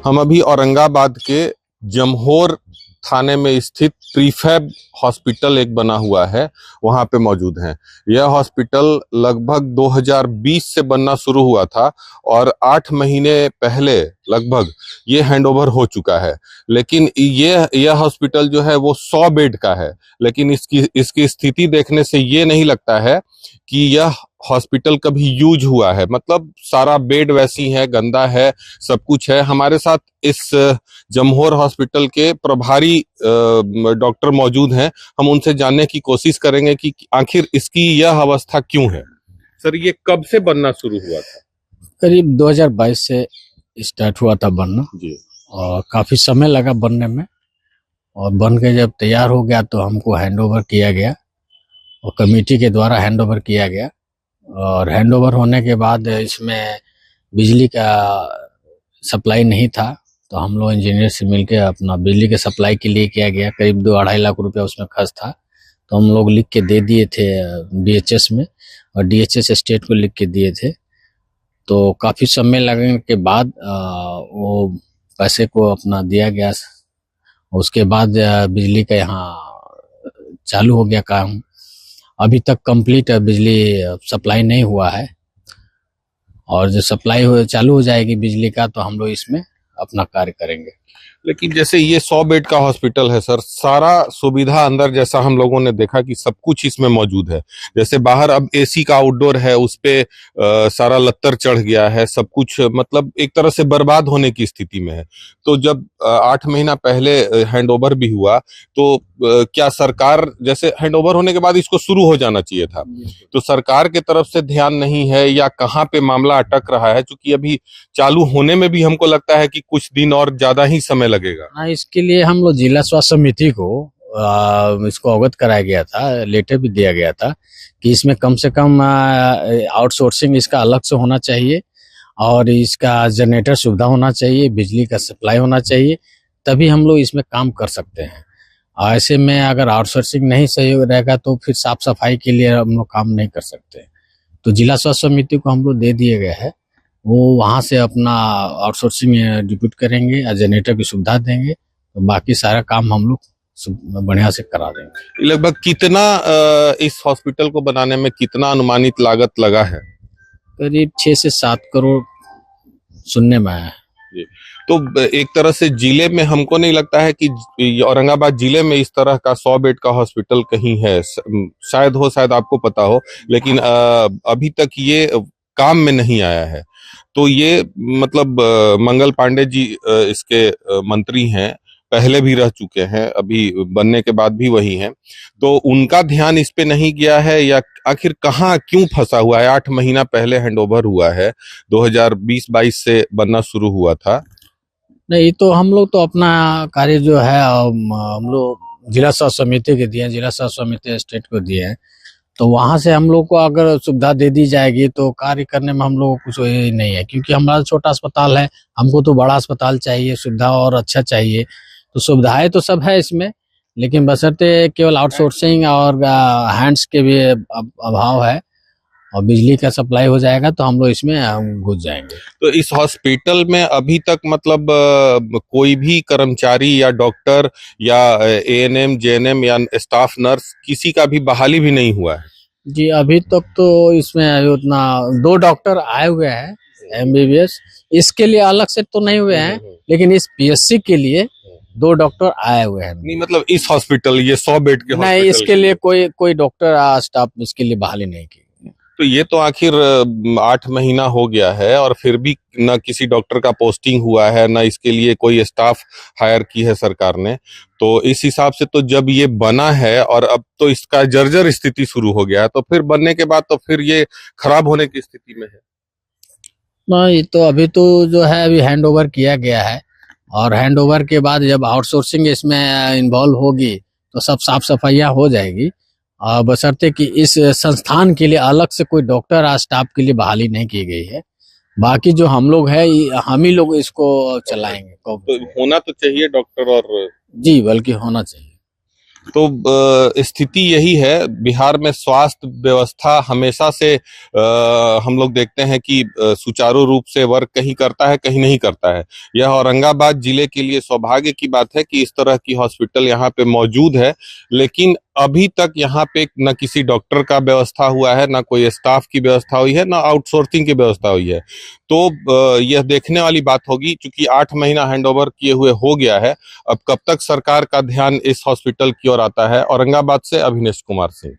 हम अभी औरंगाबाद के जमहोर थाने में स्थित प्रीफैब हॉस्पिटल एक बना हुआ है, वहां पे मौजूद हैं। यह हॉस्पिटल लगभग 2020 से बनना शुरू हुआ था और 8 महीने पहले लगभग ये हैंडओवर हो चुका है। लेकिन यह हॉस्पिटल जो है वो 100 बेड का है, लेकिन इसकी स्थिति देखने से ये नहीं लगता है कि यह हॉस्पिटल कभी यूज हुआ है। मतलब सारा बेड वैसी है, गंदा है, सब कुछ है। हमारे साथ इस जमहोर हॉस्पिटल के प्रभारी डॉक्टर मौजूद हैं। हम उनसे जानने की कोशिश करेंगे कि आखिर इसकी यह अवस्था क्यों है। सर, ये कब से बनना शुरू हुआ था? करीब 2022 से स्टार्ट हुआ था बनना जी। और काफी समय लगा बनने में, और बन के जब तैयार हो गया तो हमको हैंडओवर किया गया और कमेटी के द्वारा हैंडओवर किया गया। और हैंडओवर होने के बाद इसमें बिजली का सप्लाई नहीं था, तो हम लोग इंजीनियर से मिलके अपना बिजली के सप्लाई के लिए किया गया। करीब 2-2.5 लाख रुपया उसमें खर्च था, तो हम लोग लिख के दे दिए थे डीएचएस में, और डीएचएस स्टेट को लिख के दिए थे। तो काफ़ी समय लगने के बाद वो पैसे को अपना दिया गया। उसके बाद बिजली का यहाँ चालू हो गया काम। अभी तक कंप्लीट बिजली सप्लाई नहीं हुआ है, और जो सप्लाई चालू हो जाएगी बिजली का तो हम लोग इसमें अपना कार्य करेंगे। लेकिन जैसे ये 100 बेड का हॉस्पिटल है सर, सारा सुविधा अंदर जैसा हम लोगों ने देखा कि सब कुछ इसमें मौजूद है। जैसे बाहर अब एसी का आउटडोर है, उस पे सारा लत्तर चढ़ गया है, सब कुछ मतलब एक तरह से बर्बाद होने की स्थिति में है। तो जब 8 महीना पहले हैंडओवर भी हुआ तो क्या सरकार, जैसे हैंडओवर होने के बाद इसको शुरू हो जाना चाहिए था, तो सरकार के तरफ से ध्यान नहीं है या कहाँ पे मामला अटक रहा है? क्योंकि अभी चालू होने में भी हमको लगता है कि कुछ दिन और ज्यादा ही समय लगेगा। हाँ, इसके लिए हम लोग जिला स्वास्थ्य समिति को इसको अवगत कराया गया था, लेटर भी दिया गया था कि इसमें कम से कम आउटसोर्सिंग इसका अलग से होना चाहिए, और इसका जनरेटर सुविधा होना चाहिए, बिजली का सप्लाई होना चाहिए, तभी हम लोग इसमें काम कर सकते हैं। ऐसे में अगर आउटसोर्सिंग नहीं सही रहेगा तो फिर साफ सफाई के लिए हम लोग काम नहीं कर सकते। तो जिला स्वास्थ्य समिति को हम लोग दे दिए गए हैं, वो वहाँ से अपना आउटसोर्सिंग डिप्यूट करेंगे और जनरेटर की सुविधा देंगे, तो बाकी सारा काम हम लोग बढ़िया से करा देंगे। लगभग कितना इस हॉस्पिटल को बनाने में कितना अनुमानित लागत लगा है? करीब 6 से 7 करोड़ सुनने में आया है। तो एक तरह से जिले में हमको नहीं लगता है कि औरंगाबाद जिले में इस तरह का 100 बेड का हॉस्पिटल कहीं है। शायद आपको पता हो, लेकिन अभी तक ये काम में नहीं आया है। तो ये मतलब मंगल पांडे जी इसके मंत्री हैं, पहले भी रह चुके हैं, अभी बनने के बाद भी वही हैं। तो उनका ध्यान इस पे नहीं गया है, या आखिर कहाँ क्यों फंसा हुआ है? 8 महीना पहले हैंडओवर हुआ है, 2020-22 से बनना शुरू हुआ था। नहीं, तो हम लोग तो अपना कार्य जो है हम लोग जिला स्वास्थ्य समिति के दिए हैं, जिला स्वास्थ्य समिति स्टेट को दिए हैं। तो वहां से हम लोग को अगर सुविधा दे दी जाएगी तो कार्य करने में हम लोग को कुछ वही नहीं है, क्योंकि हमारा छोटा अस्पताल है, हमको तो बड़ा अस्पताल चाहिए, सुविधा और अच्छा चाहिए। तो सुविधाएं तो सब है इसमें, लेकिन बशर्ते केवल आउटसोर्सिंग और हैंड्स के भी अभाव है, और बिजली का सप्लाई हो जाएगा तो हम लोग इसमें घुस जाएंगे। तो इस हॉस्पिटल में अभी तक मतलब कोई भी कर्मचारी या डॉक्टर या एएनएम, जेएनएम या स्टाफ नर्स किसी का भी बहाली भी नहीं हुआ है? जी, अभी तक तो इसमें उतना 2 डॉक्टर आए हुए हैं एमबीबीएस, इसके लिए अलग से तो नहीं हुए हैं, लेकिन इस पीएससी के लिए 2 डॉक्टर आए हुए हैं। नहीं, मतलब इस हॉस्पिटल, ये 100 बेड के नहीं, इसके लिए कोई डॉक्टर स्टाफ इसके लिए बहाली नहीं की। तो ये तो आखिर 8 महीना हो गया है और फिर भी न किसी डॉक्टर का पोस्टिंग हुआ है, न इसके लिए कोई स्टाफ हायर की है सरकार ने। तो इस हिसाब से तो जब ये बना है और अब तो इसका जर्जर स्थिति शुरू हो गया है, तो फिर बनने के बाद तो फिर ये खराब होने की स्थिति में है। नहीं, तो अभी तो जो है अभी हैंडओवर किया गया है, और हैंडओवर के बाद जब आउटसोर्सिंग इसमें इन्वॉल्व होगी तो सब साफ सफाइयाँ हो जाएगी, बशर्ते कि इस संस्थान के लिए अलग से कोई डॉक्टर या स्टाफ के लिए बहाली नहीं की गई है। बाकी जो हम लोग है हम ही लोग इसको चलाएंगे। तो होना तो चाहिए डॉक्टर, और जी, बल्कि होना चाहिए। तो स्थिति यही है, बिहार में स्वास्थ्य व्यवस्था हमेशा से हम लोग देखते हैं कि सुचारू रूप से वर्क कहीं करता है कहीं नहीं करता है। यह औरंगाबाद जिले के लिए सौभाग्य की बात है कि इस तरह की हॉस्पिटल यहाँ पे मौजूद है, लेकिन अभी तक यहाँ पे न किसी डॉक्टर का व्यवस्था हुआ है, न कोई स्टाफ की व्यवस्था हुई है, न आउटसोर्सिंग की व्यवस्था हुई है। तो यह देखने वाली बात होगी, क्योंकि 8 महीना हैंडओवर किए हुए हो गया है। अब कब तक सरकार का ध्यान इस हॉस्पिटल की ओर आता है। औरंगाबाद से अभिनेश कुमार सिंह।